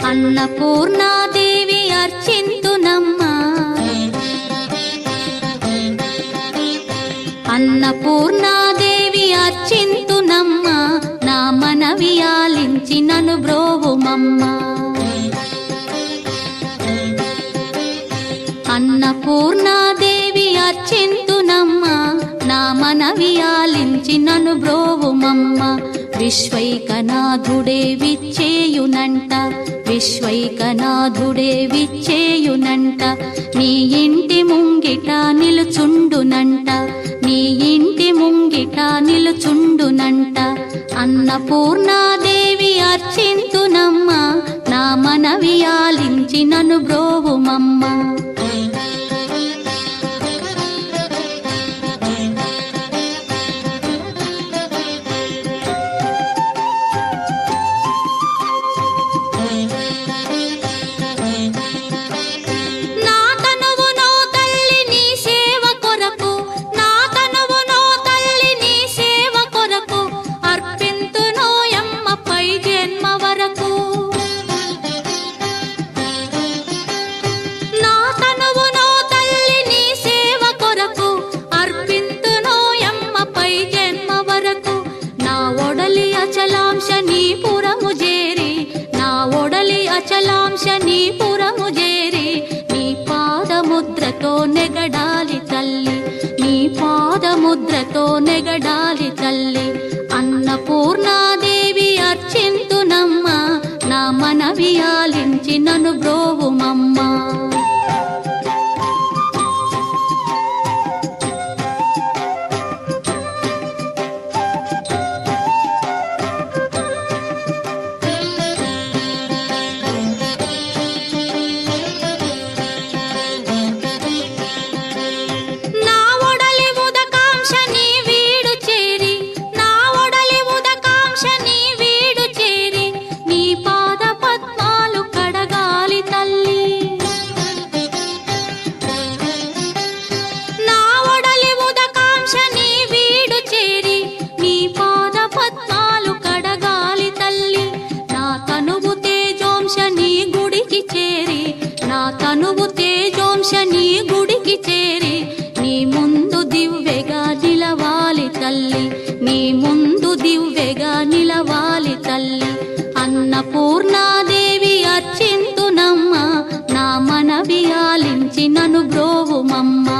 అన్నపూర్ణాదేవి అర్చింతునమ్మా, అన్నపూర్ణాదేవి అర్చింతునమ్మా, నా మనవి ఆలించి నన్ను బ్రోవుమమ్మా. అన్నపూర్ణాదేవి అర్చింతునమ్మా, నా మనవి ఆలించి నన్ను బ్రోవుమమ్మా. విశ్వైకనాథుడే విచ్చేయునంట, విశ్వైకనాథుడే విచ్చేయునంట, నీ ఇంటి ముంగిట నిలుచుండునంట, నీ ఇంటి ముంగిట నిలుచుండునంట. అన్నపూర్ణాదేవి అర్చింతునమ్మా, నా మనవి ఆలించి నన్ను బ్రోవుమమ్మా. అచలాంశ నీ పురము చేరి, నీ పాదముద్రతో నెగడాలి తల్లి, నీ పాదముద్రతో నెగడాలి తల్లి. అన్నపూర్ణాదేవి అర్చింతునమ్మా, నా మనవి ఆలించి నన్ను బ్రోవుమమ్మా. తనువు తేజోంశ నీ గుడికి చేరి, నీ ముందు దివ్వెగా నిలవాలి తల్లి, నీ ముందు దివ్వెగా నిలవాలి తల్లి. అన్నపూర్ణాదేవి అర్చింతునమ్మా, నా మనవి ఆలించి నన్ను బ్రోవుమమ్మా.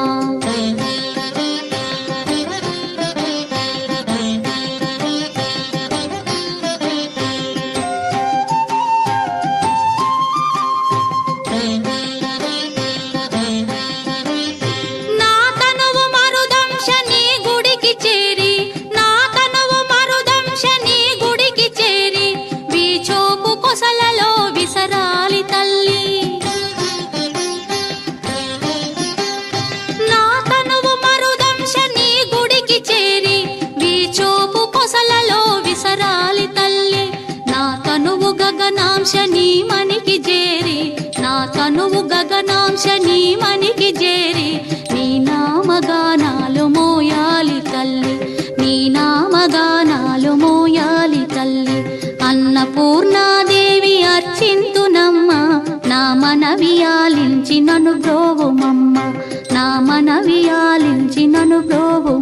గగనాంశ నీ మనికి చేరి, నా తనువు గగనాంశ నీ మనికి చేరి, నీ నామగానాలు మోయాలి తల్లి, నీ నామగానాలు మోయాలి తల్లి. అన్నపూర్ణాదేవి అర్చింతునమ్మా, నా మనవి ఆలించి నన్ను బ్రోవుమమ్మా, నా మనవి ఆలించి నన్ను బ్రోవు.